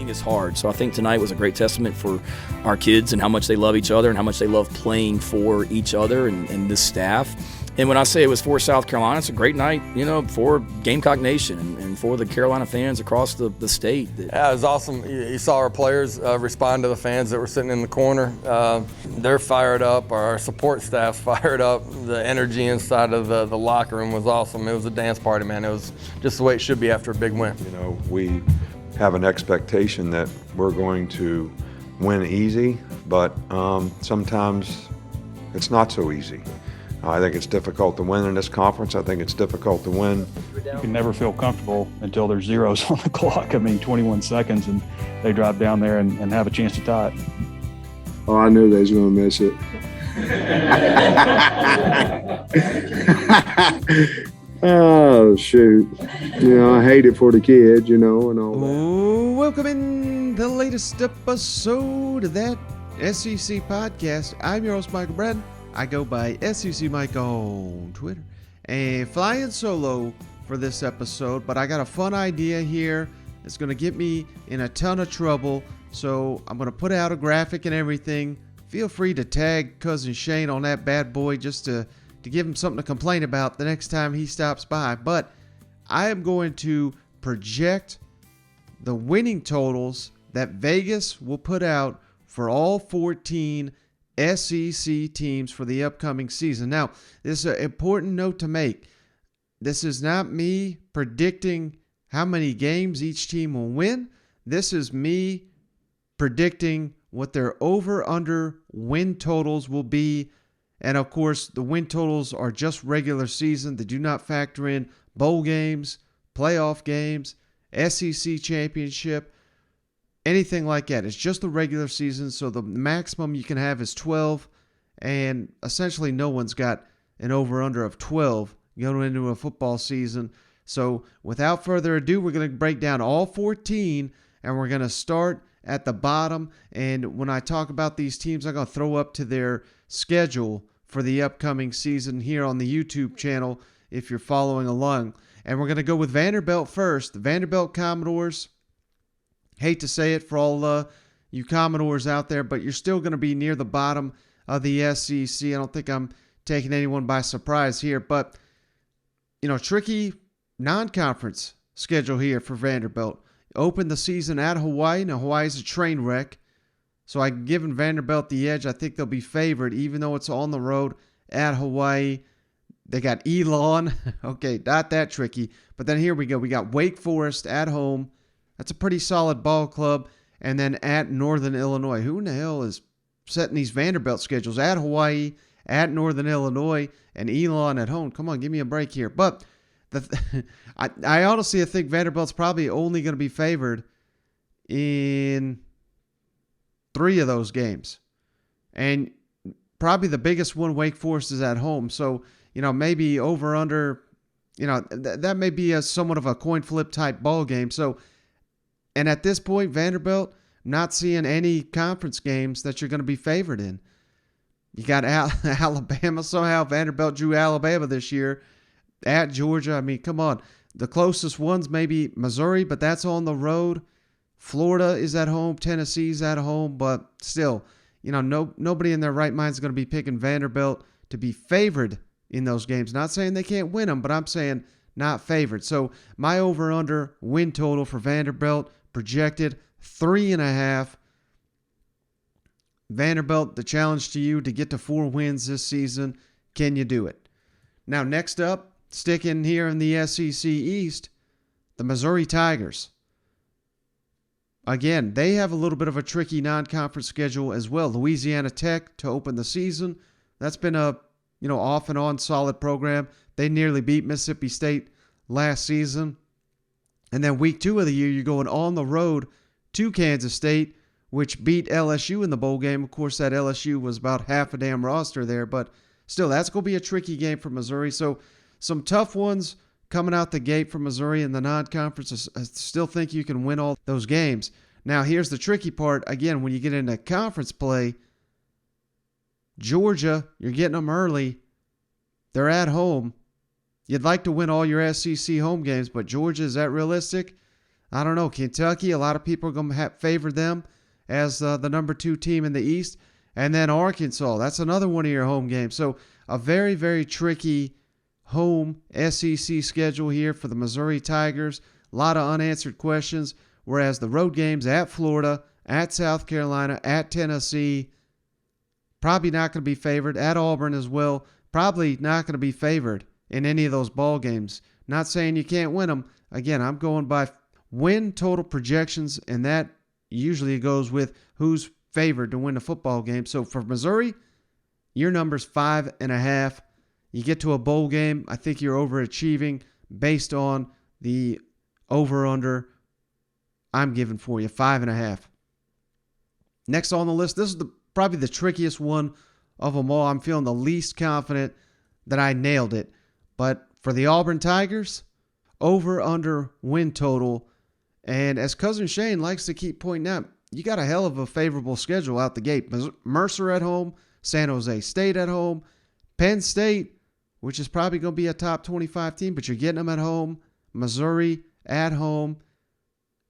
winning is hard. So I think tonight was a great testament for our kids and how much they love each other and how much they love playing for each other and this staff. And when I say it was for South Carolina, it's a great night, for Gamecock Nation and for the Carolina fans across the state. Yeah, it was awesome. You saw our players respond to the fans that were sitting in the corner. They're fired up. Our support staff's fired up. The energy inside of the locker room was awesome. It was a dance party, man. It was just the way it should be after a big win. We have an expectation that we're going to win easy, but sometimes it's not so easy. I think it's difficult to win in this conference. I think it's difficult to win. You can never feel comfortable until there's zeros on the clock. 21 seconds, and they drive down there and have a chance to tie it. Oh, I knew they was going to miss it. Oh, shoot. I hate it for the kids, and all that. Welcome in the latest episode of that SEC podcast. I'm your host, Michael Bratton. I go by SEC Mike on Twitter. And flying solo for this episode, but I got a fun idea here. It's going to get me in a ton of trouble. So I'm going to put out a graphic and everything. Feel free to tag Cousin Shane on that bad boy just to give him something to complain about the next time he stops by. But I am going to project the winning totals that Vegas will put out for all 14 SEC teams for the upcoming season. Now, this is an important note to make. This is not me predicting how many games each team will win. This is me predicting what their over-under win totals will be. And of course, the win totals are just regular season. They do not factor in bowl games, playoff games, SEC championship, anything like that. It's just the regular season, so the maximum you can have is 12, and essentially no one's got an over-under of 12 going into a football season. So without further ado, we're going to break down all 14, and we're going to start at the bottom. And when I talk about these teams, I'm going to throw up to their schedule for the upcoming season here on the YouTube channel if you're following along. And we're going to go with Vanderbilt first. The Vanderbilt Commodores, hate to say it for all you Commodores out there, but you're still going to be near the bottom of the SEC. I don't think I'm taking anyone by surprise here, but, tricky non-conference schedule here for Vanderbilt. Open the season at Hawaii. Now, Hawaii's a train wreck, so I'm giving Vanderbilt the edge. I think they'll be favored, even though it's on the road at Hawaii. They got Elon. Okay, not that tricky. But then here we go. We got Wake Forest at home. That's a pretty solid ball club. And then at Northern Illinois. Who in the hell is setting these Vanderbilt schedules? At Hawaii, at Northern Illinois, and Elon at home. Come on, give me a break here. But I honestly think Vanderbilt's probably only going to be favored in 3 of those games. And probably the biggest one, Wake Forest, is at home. So, maybe over under, that may be a somewhat of a coin flip type ball game. So, and at this point, Vanderbilt, not seeing any conference games that you're going to be favored in. You got Alabama. Somehow Vanderbilt drew Alabama this year at Georgia. Come on. The closest ones may be Missouri, but that's on the road. Florida is at home. Tennessee's at home. But still, nobody in their right mind is going to be picking Vanderbilt to be favored in those games. Not saying they can't win them, but I'm saying not favored. So my over-under win total for Vanderbilt projected 3.5. Vanderbilt, the challenge to you to get to 4 wins this season. Can you do it? Now, next up, sticking here in the SEC East, the Missouri Tigers. Again, they have a little bit of a tricky non-conference schedule as well. Louisiana Tech to open the season. That's been a off and on solid program. They nearly beat Mississippi State last season. And then week 2 of the year, you're going on the road to Kansas State, which beat LSU in the bowl game. Of course, that LSU was about half a damn roster there, but still, that's going to be a tricky game for Missouri. So some tough ones coming out the gate for Missouri in the non-conference. I still think you can win all those games. Now, here's the tricky part. Again, when you get into conference play, Georgia, you're getting them early. They're at home. You'd like to win all your SEC home games, but Georgia, is that realistic? I don't know. Kentucky, a lot of people are going to favor them as the number 2 team in the East. And then Arkansas, that's another one of your home games. So a very, very tricky home SEC schedule here for the Missouri Tigers. A lot of unanswered questions, whereas the road games at Florida, at South Carolina, at Tennessee, probably not going to be favored. At Auburn as well, probably not going to be favored in any of those ball games. Not saying you can't win them. Again, I'm going by win total projections, and that usually goes with who's favored to win the football game. So for Missouri, your number's 5.5. You get to a bowl game, I think you're overachieving based on the over-under I'm giving for you, 5.5. Next on the list, this is probably the trickiest one of them all. I'm feeling the least confident that I nailed it. But for the Auburn Tigers, over-under win total. And as Cousin Shane likes to keep pointing out, you got a hell of a favorable schedule out the gate. Mercer at home, San Jose State at home, Penn State, which is probably going to be a top 25 team, but you're getting them at home, Missouri at home,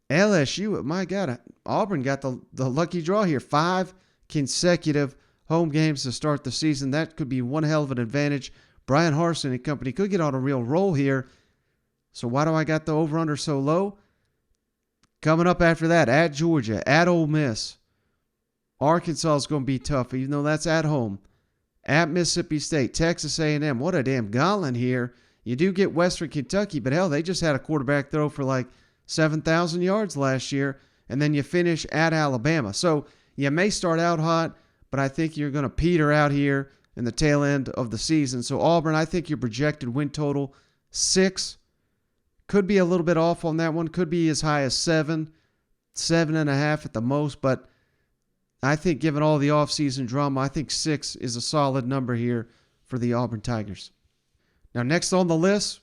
LSU. My God, Auburn got the lucky draw here. 5 consecutive home games to start the season. That could be one hell of an advantage. Brian Harsin and company could get on a real roll here. So why do I got the over-under so low? Coming up after that, at Georgia, at Ole Miss. Arkansas is going to be tough, even though that's at home. At Mississippi State, Texas A&M. What a damn gauntlet here. You do get Western Kentucky, but hell, they just had a quarterback throw for like 7,000 yards last year, and then you finish at Alabama. So you may start out hot, but I think you're going to peter out here in the tail end of the season. So Auburn, I think your projected win total 6. Could be a little bit off on that one. Could be as high as 7, 7.5 at the most. But I think given all the offseason drama, I think 6 is a solid number here for the Auburn Tigers. Now, next on the list,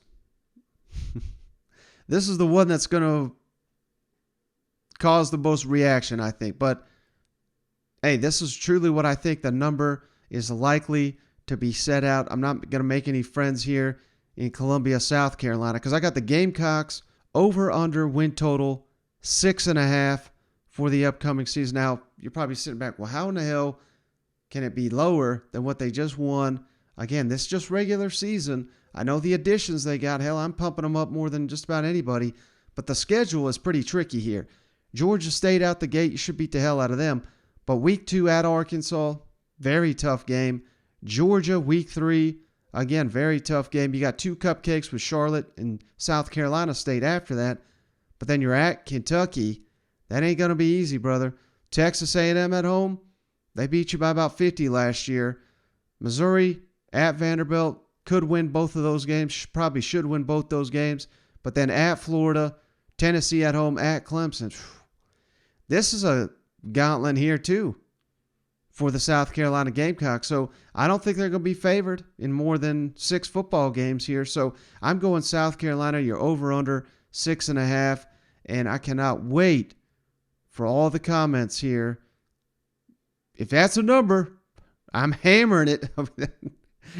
this is the one that's going to cause the most reaction, I think. But, hey, this is truly what I think the number is likely to be set out. I'm not going to make any friends here in Columbia, South Carolina, because I got the Gamecocks over-under win total 6.5 for the upcoming season. Now, you're probably sitting back, well, how in the hell can it be lower than what they just won? Again, this is just regular season. I know the additions they got. Hell, I'm pumping them up more than just about anybody, but the schedule is pretty tricky here. Georgia State out the gate, you should beat the hell out of them. But week 2 at Arkansas, very tough game. Georgia, week 3, again, very tough game. You got 2 cupcakes with Charlotte and South Carolina State after that. But then you're at Kentucky. That ain't going to be easy, brother. Texas A&M at home, they beat you by about 50 last year. Missouri at Vanderbilt, could win both of those games. Probably should win both those games. But then at Florida, Tennessee at home, at Clemson. This is a gauntlet here, too, for the South Carolina Gamecocks. So I don't think they're going to be favored in more than 6 football games here. So I'm going South Carolina. You're over under 6.5. And I cannot wait for all the comments here. If that's a number, I'm hammering it.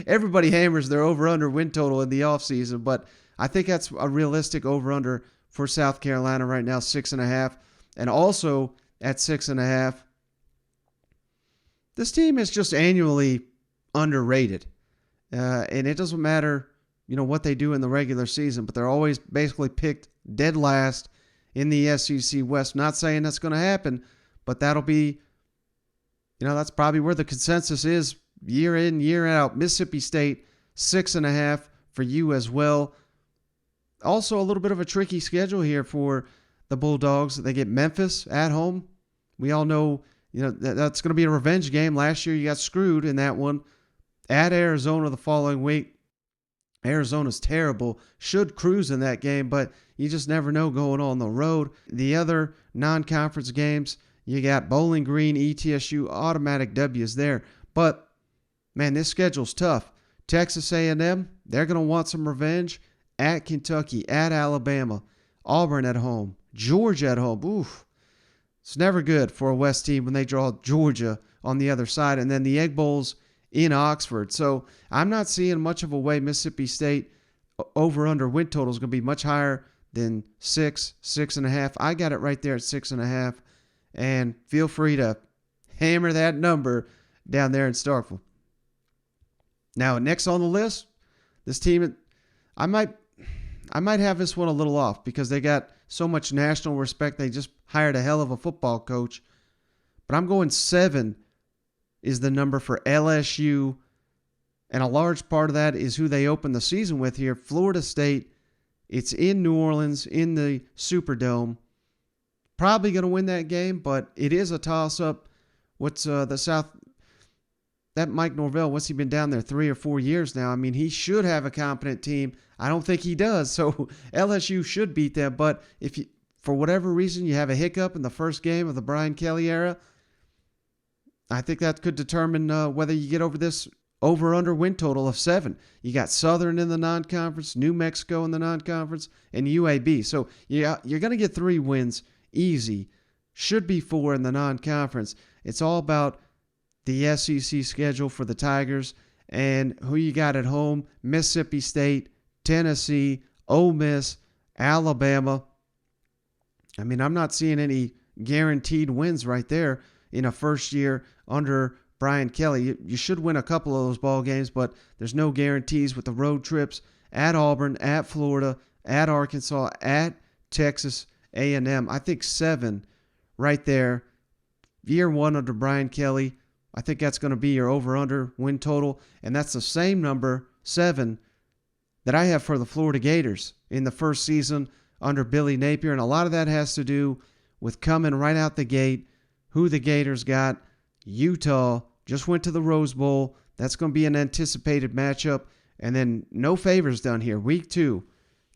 Everybody hammers their over under win total in the offseason. But I think that's a realistic over under for South Carolina right now, 6.5. And also at 6.5, this team is just annually underrated. And it doesn't matter, what they do in the regular season, but they're always basically picked dead last in the SEC West. Not saying that's going to happen, but that'll be, that's probably where the consensus is year in, year out. Mississippi State, 6.5 for you as well. Also a little bit of a tricky schedule here for the Bulldogs. They get Memphis at home. We all know, that's going to be a revenge game. Last year you got screwed in that one. At Arizona the following week. Arizona's terrible. Should cruise in that game, but you just never know going on the road. The other non-conference games, you got Bowling Green, ETSU, automatic W's there. But, man, this schedule's tough. Texas A&M, they're going to want some revenge. At Kentucky, at Alabama, Auburn at home, Georgia at home. Oof. It's never good for a West team when they draw Georgia on the other side. And then the Egg Bowls in Oxford. So I'm not seeing much of a way Mississippi State over-under win total is going to be much higher then 6.5. I got it right there at 6.5. And feel free to hammer that number down there in Starkville. Now, next on the list, this team, I might have this one a little off because they got so much national respect. They just hired a hell of a football coach. But I'm going 7 is the number for LSU. And a large part of that is who they open the season with here. Florida State. It's in New Orleans, in the Superdome. Probably going to win that game, but it is a toss-up. What's the South... That Mike Norvell, what's he been down there 3 or 4 years now? I mean, he should have a competent team. I don't think he does, so LSU should beat them. But if you, for whatever reason, you have a hiccup in the first game of the Brian Kelly era, I think that could determine whether you get over this over-under win total of 7. You got Southern in the non-conference, New Mexico in the non-conference, and UAB. So yeah, you're going to get 3 wins easy. Should be 4 in the non-conference. It's all about the SEC schedule for the Tigers and who you got at home. Mississippi State, Tennessee, Ole Miss, Alabama. I mean, I'm not seeing any guaranteed wins right there in a first year under Brian Kelly. You should win a couple of those ball games, but there's no guarantees with the road trips at Auburn, at Florida, at Arkansas, at Texas A&M. I think 7 right there. Year 1 under Brian Kelly. I think that's going to be your over-under win total, and that's the same number, 7, that I have for the Florida Gators in the first season under Billy Napier, and a lot of that has to do with coming right out the gate, who the Gators got. Utah just went to the Rose Bowl. That's going to be an anticipated matchup, and then no favors done here. Week 2,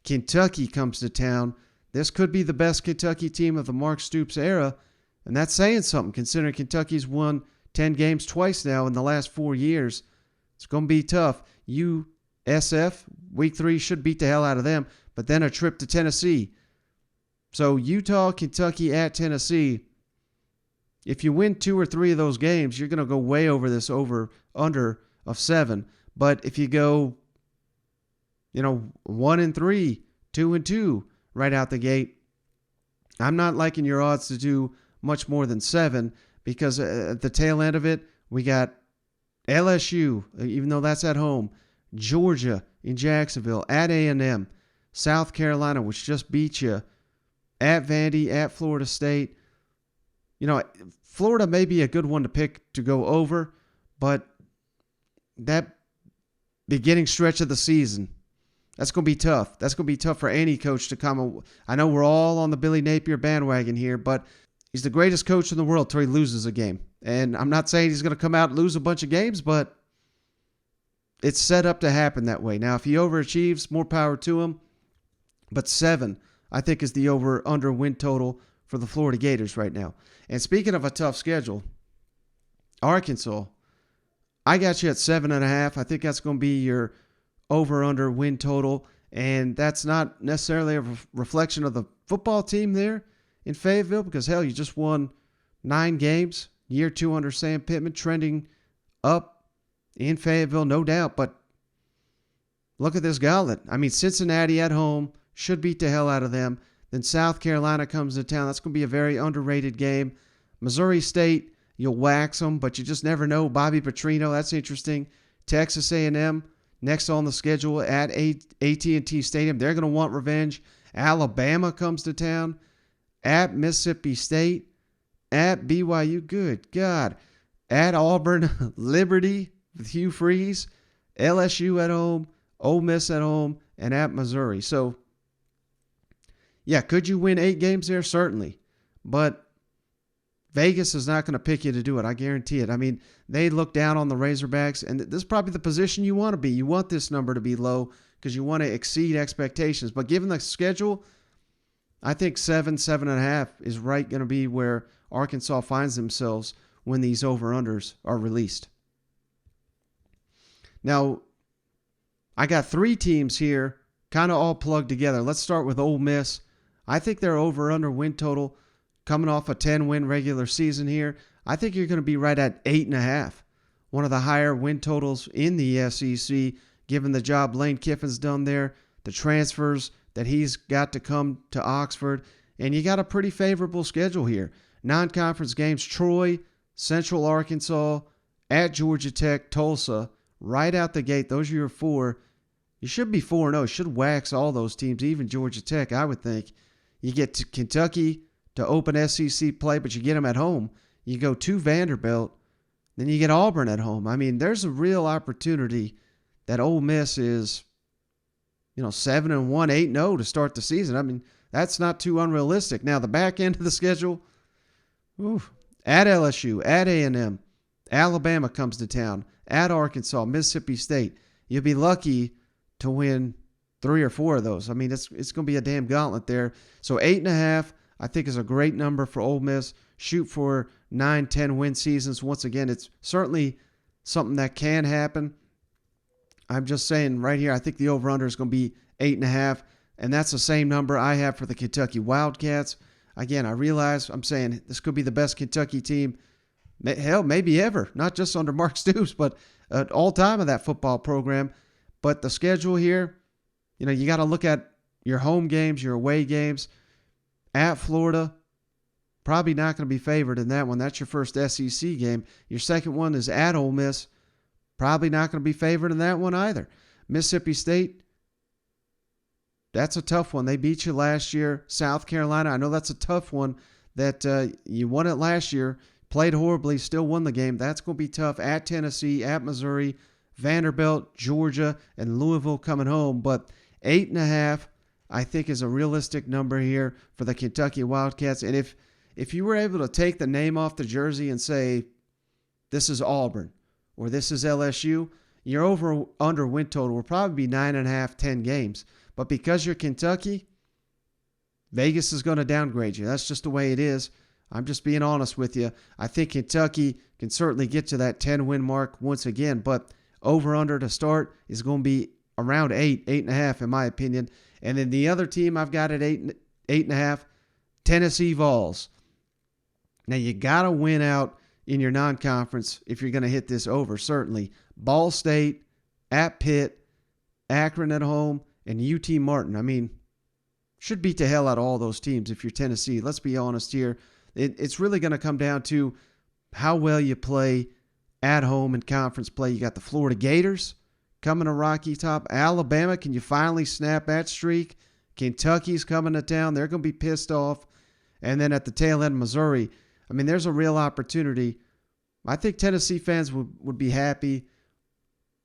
Kentucky comes to town. This could be the best Kentucky team of the Mark Stoops era, and that's saying something considering Kentucky's won 10 games twice now in the last 4 years. It's going to be tough. USF, week 3, should beat the hell out of them, but then a trip to Tennessee. So Utah, Kentucky at Tennessee. If you win 2 or 3 of those games, you're going to go way over this over-under of 7. But if you go, 1-3, 2-2 right out the gate, I'm not liking your odds to do much more than 7. Because at the tail end of it, we got LSU, even though that's at home, Georgia in Jacksonville, at A&M, South Carolina, which just beat you, at Vandy, at Florida State. Florida may be a good one to pick to go over, but that beginning stretch of the season, that's going to be tough. That's going to be tough for any coach to come. I know we're all on the Billy Napier bandwagon here, but he's the greatest coach in the world till he loses a game. And I'm not saying he's going to come out and lose a bunch of games, but it's set up to happen that way. Now, if he overachieves, more power to him. But 7, I think, is the over-under win total for the Florida Gators right now. And speaking of a tough schedule, Arkansas, I got you at 7.5. I think that's going to be your over-under win total. And that's not necessarily a reflection of the football team there in Fayetteville, because hell, you just won 9 games, year 2 under Sam Pittman, trending up in Fayetteville, no doubt. But look at this gauntlet. I mean, Cincinnati at home should beat the hell out of them. Then South Carolina comes to town. That's going to be a very underrated game. Missouri State, you'll wax them, but you just never know. Bobby Petrino, that's interesting. Texas A&M, next on the schedule at AT&T Stadium. They're going to want revenge. Alabama comes to town. At Mississippi State, at BYU, good God, at Auburn, Liberty with Hugh Freeze, LSU at home, Ole Miss at home, and at Missouri. So, yeah, could you win 8 games there? Certainly. But Vegas is not going to pick you to do it. I guarantee it. I mean, they look down on the Razorbacks, and this is probably the position you want to be. You want this number to be low because you want to exceed expectations. But given the schedule, I think 7.5 is right going to be where Arkansas finds themselves when these over-unders are released. Now, I got 3 teams here, kind of all plugged together. Let's start with Ole Miss. I think their over-under win total, coming off a 10-win regular season here, I think you're going to be right at 8.5. One of the higher win totals in the SEC, given the job Lane Kiffin's done there, the transfers, that he's got to come to Oxford. And you got a pretty favorable schedule here. Non-conference games, Troy, Central Arkansas, at Georgia Tech, Tulsa. Right out the gate, those are your 4. You should be 4-0. You should wax all those teams, even Georgia Tech, I would think. You get to Kentucky to open SEC play, but you get them at home. You go to Vanderbilt, then you get Auburn at home. I mean, there's a real opportunity that Ole Miss is, 7-1, 8-0 to start the season. I mean, that's not too unrealistic. Now, the back end of the schedule, at LSU, at A&M, Alabama comes to town, at Arkansas, Mississippi State. You'll be lucky to win 3 or 4 of those. I mean, it's going to be a damn gauntlet there. So 8.5, I think, is a great number for Ole Miss. Shoot for 9, 10 win seasons. Once again, it's certainly something that can happen. I'm just saying right here, I think the over-under is going to be 8.5, and that's the same number I have for the Kentucky Wildcats. Again, I realize I'm saying this could be the best Kentucky team, hell, maybe ever, not just under Mark Stoops, but at all time of that football program. But the schedule here, you got to look at your home games, your away games. At Florida, probably not going to be favored in that one. That's your first SEC game. Your second one is at Ole Miss. Probably not going to be favored in that one either. Mississippi State, that's a tough one. They beat you last year. South Carolina, I know that's a tough one that you won it last year. Played horribly, still won the game. That's going to be tough. At Tennessee, at Missouri, Vanderbilt, Georgia, and Louisville coming home. But 8.5, I think, is a realistic number here for the Kentucky Wildcats. And if you were able to take the name off the jersey and say, this is Auburn or this is LSU, your over-under win total will probably be 9.5, 10 games. But because you're Kentucky, Vegas is going to downgrade you. That's just the way it is. I'm just being honest with you. I think Kentucky can certainly get to that 10-win mark once again, but over-under to start is going to be around 8, 8.5 in my opinion. And then the other team I've got at 8.5, Tennessee Vols. Now you got to win out in your non-conference if you're going to hit this over, certainly. Ball State, at Pitt, Akron at home, and UT Martin. I mean, should beat the hell out of all those teams if you're Tennessee. Let's be honest here. It's really going to come down to how well you play at home in conference play. You got the Florida Gators coming to Rocky Top. Alabama, can you finally snap that streak? Kentucky's coming to town. They're going to be pissed off. And then at the tail end, Missouri. I mean, there's a real opportunity. I think Tennessee fans would be happy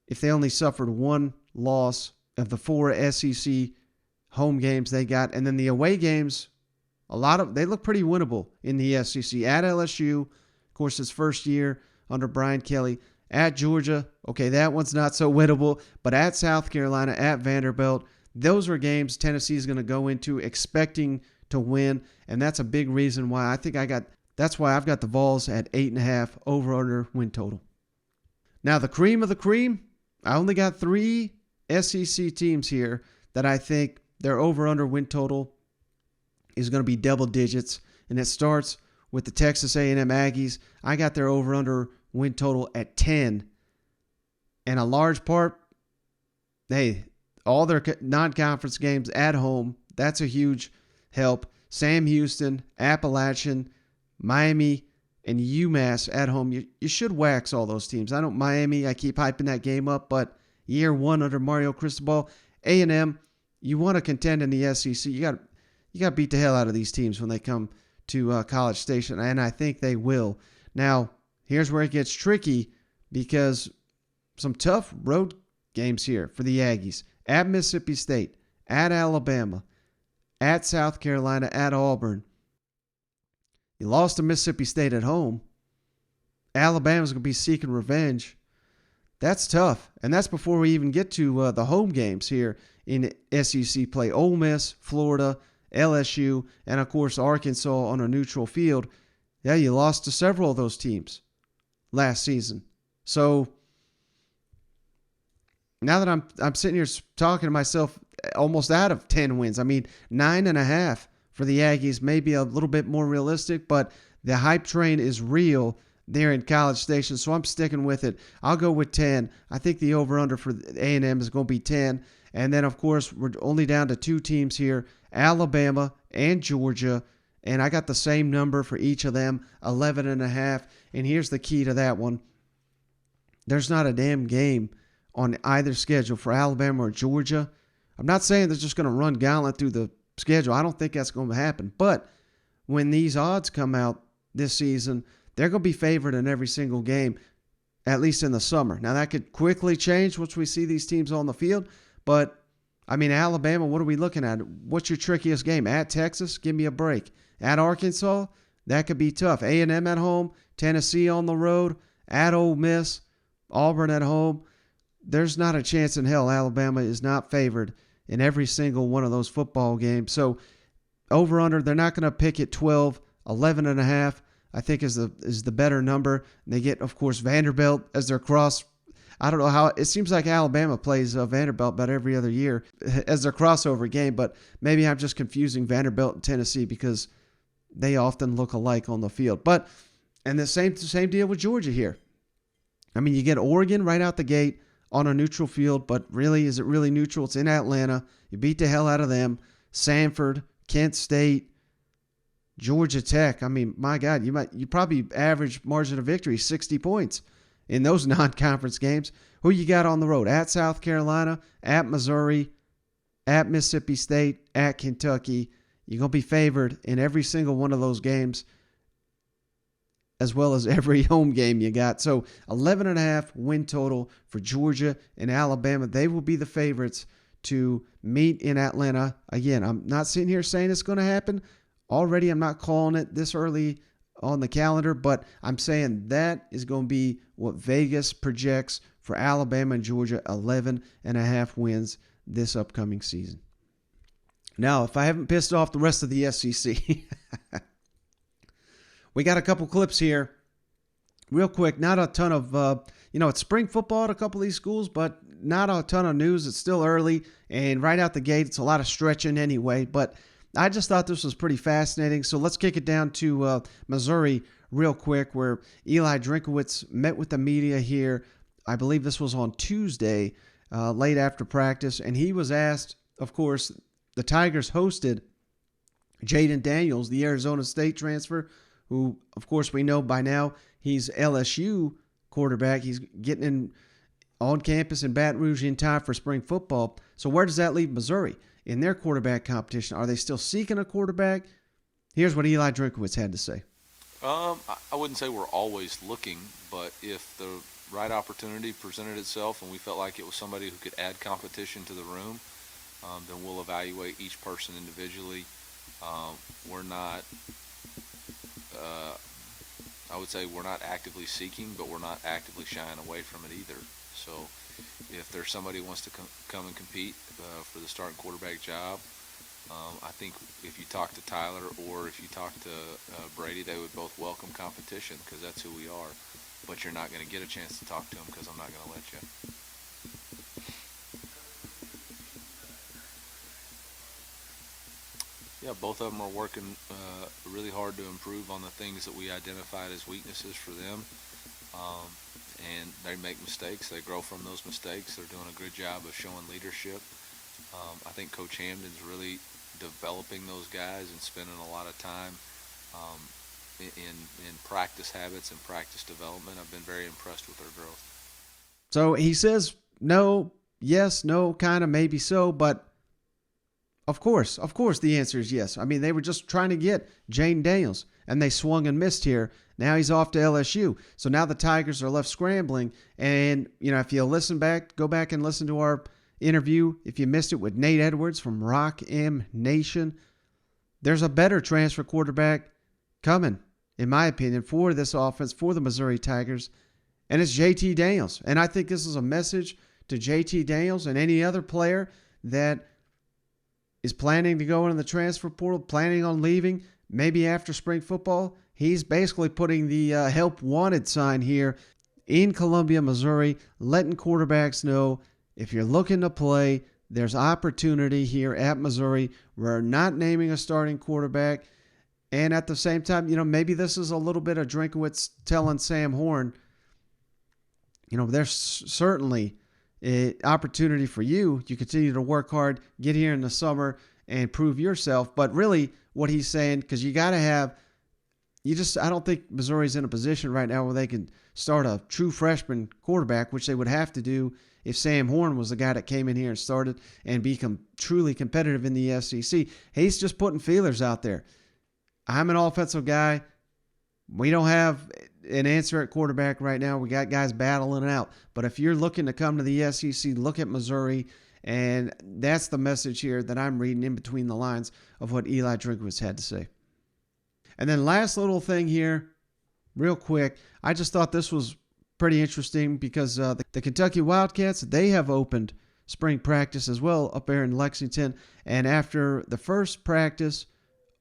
if they only suffered one loss of the 4 SEC home games they got. And then the away games, they look pretty winnable in the SEC. At LSU, of course, his first year under Brian Kelly. At Georgia, okay, that one's not so winnable. But at South Carolina, at Vanderbilt, those are games Tennessee's going to go into expecting to win. And that's a big reason why that's why I've got the Vols at 8.5 over-under win total. Now, the cream of the cream, I only got 3 SEC teams here that I think their over-under win total is going to be double digits, and it starts with the Texas A&M Aggies. I got their over-under win total at 10, and a large part, all their non-conference games at home, that's a huge help. Sam Houston, Appalachian, Miami, and UMass at home. You should wax all those teams. Miami, I keep hyping that game up, but year 1 under Mario Cristobal, A&M, you want to contend in the SEC. You got to beat the hell out of these teams when they come to College Station, and I think they will. Now, here's where it gets tricky because some tough road games here for the Aggies. At Mississippi State, at Alabama, at South Carolina, at Auburn. You lost to Mississippi State at home. Alabama's going to be seeking revenge. That's tough. And that's before we even get to the home games here in SEC play. Ole Miss, Florida, LSU, and of course Arkansas on a neutral field. Yeah, you lost to several of those teams last season. So now that I'm sitting here talking to myself almost out of 10 wins. I mean, 9.5 for the Aggies may be a little bit more realistic, but the hype train is real there in College Station, so I'm sticking with it. I'll go with 10. I think the over-under for A&M is going to be 10. And then, of course, we're only down to 2 teams here, Alabama and Georgia. And I got the same number for each of them, 11.5. And here's the key to that one. There's not a damn game on either schedule for Alabama or Georgia. I'm not saying they're just going to run gauntlet through the schedule. I don't think that's going to happen. But when these odds come out this season, they're going to be favored in every single game, at least in the summer. Now, that could quickly change once we see these teams on the field. But, I mean, Alabama, what are we looking at? What's your trickiest game? At Texas? Give me a break. At Arkansas? That could be tough. A&M at home, Tennessee on the road, at Ole Miss, Auburn at home. There's not a chance in hell Alabama is not favored in every single one of those football games. So over under, they're not going to pick at 12, 11.5. I think is the better number. And they get, of course, Vanderbilt as their cross. I don't know how it seems like Alabama plays Vanderbilt about every other year as their crossover game, but maybe I'm just confusing Vanderbilt and Tennessee because they often look alike on the field. But and the same deal with Georgia here. I mean, you get Oregon right out the gate on a neutral field, but really, is it really neutral? It's in Atlanta. You beat the hell out of them. Samford, Kent State, Georgia Tech. I mean, my God, you probably average margin of victory 60 points in those non-conference games. Who you got on the road? At South Carolina, at Missouri, at Mississippi State, at Kentucky. You're going to be favored in every single one of those games, as well as every home game you got. So 11.5 win total for Georgia and Alabama. They will be the favorites to meet in Atlanta. Again, I'm not sitting here saying it's going to happen. Already, I'm not calling it this early on the calendar, but I'm saying that is going to be what Vegas projects for Alabama and Georgia, 11.5 wins this upcoming season. Now, if I haven't pissed off the rest of the SEC, we got a couple clips here. Real quick, not a ton of, it's spring football at a couple of these schools, but not a ton of news. It's still early, and right out the gate, it's a lot of stretching anyway, but I just thought this was pretty fascinating. So let's kick it down to Missouri real quick, where Eli Drinkwitz met with the media here. I believe this was on Tuesday, late after practice, and he was asked, of course, the Tigers hosted Jaden Daniels, the Arizona State transfer, who, of course, we know by now he's LSU quarterback. He's getting in on campus in Baton Rouge in time for spring football. So where does that leave Missouri in their quarterback competition? Are they still seeking a quarterback? Here's what Eli Drinkwitz had to say. I wouldn't say we're always looking, but if the right opportunity presented itself and we felt like it was somebody who could add competition to the room, then we'll evaluate each person individually. We're not, I would say we're not actively seeking, but we're not actively shying away from it either. So if there's somebody who wants to come and compete for the starting quarterback job, I think if you talk to Tyler or if you talk to Brady, they would both welcome competition because that's who we are. But you're not going to get a chance to talk to them because I'm not going to let you. Yeah, both of them are working really hard to improve on the things that we identified as weaknesses for them. And they make mistakes. They grow from those mistakes. They're doing a good job of showing leadership. I think Coach Hamden's really developing those guys and spending a lot of time in practice habits and practice development. I've been very impressed with their growth. So he says no, yes, no, kind of, maybe so, but of course, the answer is yes. I mean, they were just trying to get Jaden Daniels, and they swung and missed here. Now he's off to LSU. So now the Tigers are left scrambling. And, if you go back and listen to our interview, if you missed it, with Nate Edwards from Rock M Nation, there's a better transfer quarterback coming, in my opinion, for this offense, for the Missouri Tigers, and it's JT Daniels. And I think this is a message to JT Daniels and any other player that is planning to go into the transfer portal, planning on leaving, maybe after spring football. He's basically putting the help wanted sign here in Columbia, Missouri, letting quarterbacks know if you're looking to play, there's opportunity here at Missouri. We're not naming a starting quarterback. And at the same time, maybe this is a little bit of Drinkwitz telling Sam Horn, there's certainly opportunity for you. You continue to work hard, get here in the summer, and prove yourself. But really, what he's saying, because you got to have, I don't think Missouri's in a position right now where they can start a true freshman quarterback, which they would have to do if Sam Horn was the guy that came in here and started and become truly competitive in the SEC. He's just putting feelers out there. I'm an offensive guy. We don't have an answer at quarterback right now. We got guys battling it out. But if you're looking to come to the SEC, look at Missouri. And that's the message here that I'm reading in between the lines of what Eli Drinkwitz had to say. And then last little thing here, real quick. I just thought this was pretty interesting because the Kentucky Wildcats, they have opened spring practice as well up there in Lexington. And after the first practice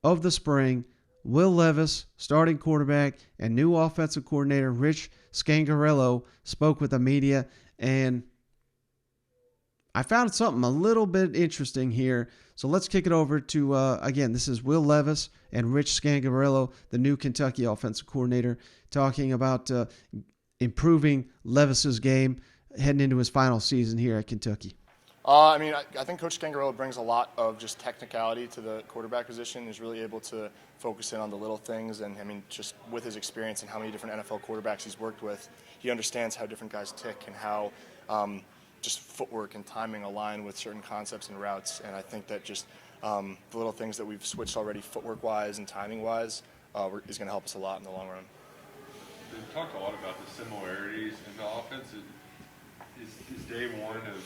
of the spring, Will Levis, starting quarterback, and new offensive coordinator Rich Scangarello spoke with the media. And I found something a little bit interesting here. So let's kick it over to, again, this is Will Levis and Rich Scangarello, the new Kentucky offensive coordinator, talking about improving Levis's game heading into his final season here at Kentucky. I think Coach Scangarello brings a lot of just technicality to the quarterback position. He's really able to focus in on the little things, and just with his experience and how many different NFL quarterbacks he's worked with, he understands how different guys tick and how just footwork and timing align with certain concepts and routes. And I think that just the little things that we've switched already footwork-wise and timing-wise is going to help us a lot in the long run. You talked a lot about the similarities in the offense. Is day one of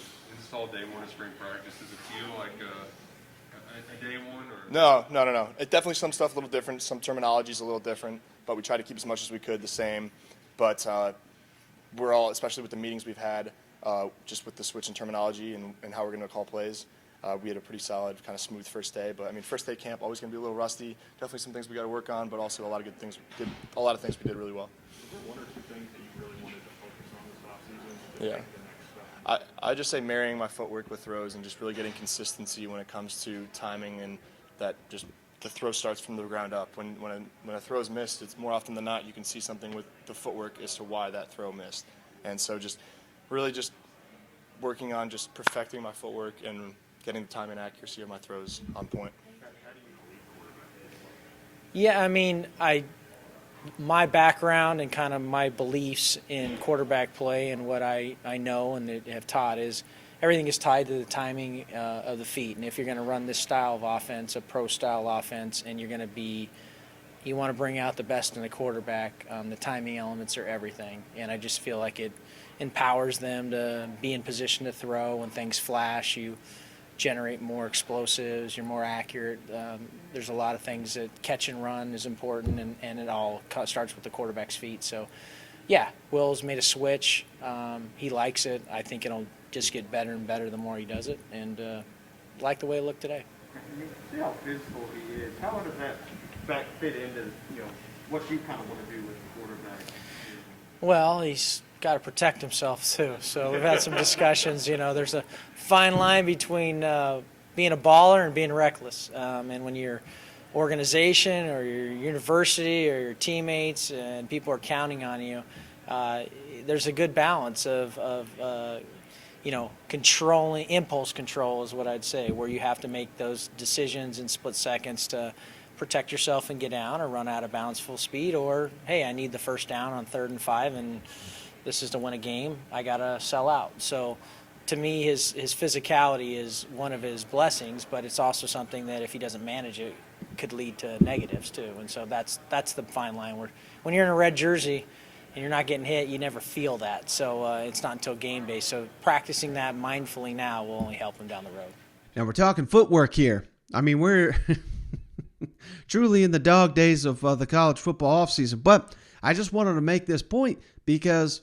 spring practice, does it feel like a day one? Or? No. It definitely some stuff a little different. Some terminology is a little different, but we try to keep as much as we could the same. But we're all, especially with the meetings we've had, just with the switch in terminology and how we're going to call plays, we had a pretty solid, kind of smooth first day. But first day camp always going to be a little rusty. Definitely some things we got to work on, but also a lot of things we did really well. Is there one or two things that you really wanted to focus on this offseason? Yeah. I just say marrying my footwork with throws and just really getting consistency when it comes to timing, and that just the throw starts from the ground up. When a throw is missed, it's more often than not you can see something with the footwork as to why that throw missed. And so just really just working on just perfecting my footwork and getting the time and accuracy of my throws on point. Yeah, my background and kind of my beliefs in quarterback play and what I know and have taught is everything is tied to the timing of the feet. And if you're going to run this style of offense, a pro-style offense, and you want to bring out the best in the quarterback, the timing elements are everything. And I just feel like it empowers them to be in position to throw. When things flash, you generate more explosives, you're more accurate. There's a lot of things that catch and run is important, and it all starts with the quarterback's feet. So, yeah, Will's made a switch. He likes it. I think it'll just get better and better the more he does it, and like the way it looked today. See how physical he is. How does that fit into what you kind of want to do with the quarterback? Well, he's got to protect himself too. So we've had some discussions. There's a fine line between being a baller and being reckless. And when your organization or your university or your teammates and people are counting on you, there's a good balance of controlling, impulse control is what I'd say, where you have to make those decisions in split seconds to protect yourself and get down or run out of bounds full speed, or, hey, I need the first down on 3rd and 5 and this is to win a game, I got to sell out. So to me, his physicality is one of his blessings, but it's also something that if he doesn't manage it, could lead to negatives too. And so that's the fine line. Where when you're in a red jersey and you're not getting hit, you never feel that. So it's not until game day. So practicing that mindfully now will only help him down the road. Now we're talking footwork here. We're truly in the dog days of the college football offseason. But I just wanted to make this point because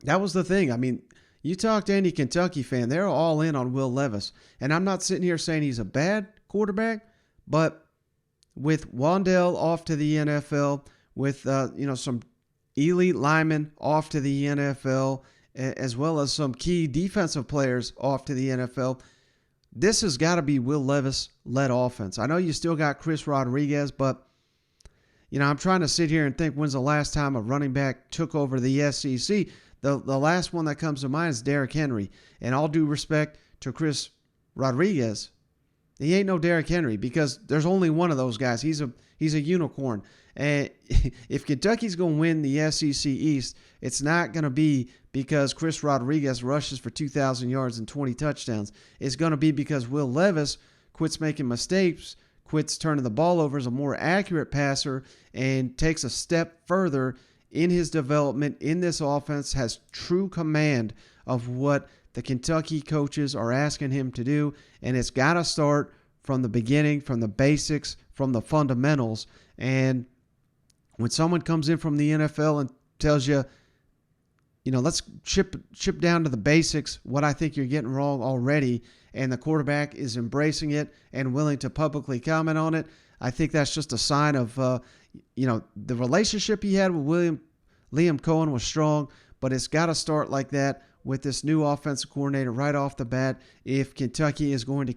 that was the thing. You talk to any Kentucky fan, they're all in on Will Levis. And I'm not sitting here saying he's a bad quarterback, but with Wandell off to the NFL, with some elite linemen off to the NFL, as well as some key defensive players off to the NFL, this has got to be Will Levis-led offense. I know you still got Chris Rodriguez, but I'm trying to sit here and think when's the last time a running back took over the SEC. The last one that comes to mind is Derrick Henry. And all due respect to Chris Rodriguez, he ain't no Derrick Henry because there's only one of those guys. He's a unicorn. And if Kentucky's going to win the SEC East, it's not going to be because Chris Rodriguez rushes for 2,000 yards and 20 touchdowns. It's going to be because Will Levis quits making mistakes, quits turning the ball over as a more accurate passer, and takes a step further in his development in this offense, has true command of what the Kentucky coaches are asking him to do, and it's got to start from the beginning, from the basics, from the fundamentals. And when someone comes in from the NFL and tells you, let's chip down to the basics, what I think you're getting wrong already, and the quarterback is embracing it and willing to publicly comment on it, I think that's just a sign of, the relationship he had with Liam Cohen was strong, but it's got to start like that with this new offensive coordinator right off the bat if Kentucky is going to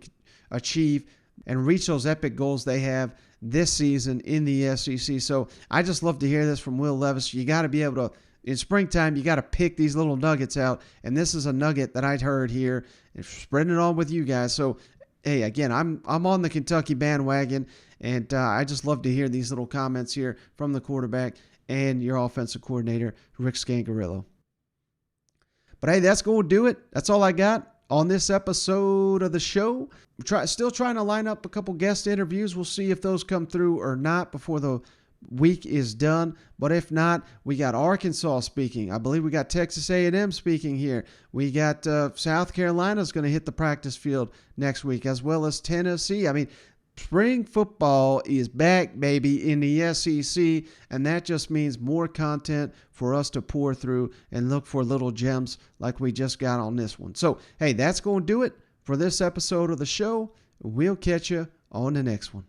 achieve and reach those epic goals they have this season in the SEC. So I just love to hear this from Will Levis. You got to be able to, in springtime, you got to pick these little nuggets out, and this is a nugget that I'd heard here and spreading it on with you guys. So, hey, again, I'm on the Kentucky bandwagon, and I just love to hear these little comments here from the quarterback and your offensive coordinator, Rick Scangarello. But, hey, that's going to do it. That's all I got on this episode of the show. Still trying to line up a couple guest interviews. We'll see if those come through or not before the week is done. But if not, we got Arkansas speaking. I believe we got Texas A&M speaking here. We got South Carolina's going to hit the practice field next week, as well as Tennessee. I mean, spring football is back, baby, in the SEC, and that just means more content for us to pour through and look for little gems like we just got on this one. So, hey, that's going to do it for this episode of the show. We'll catch you on the next one.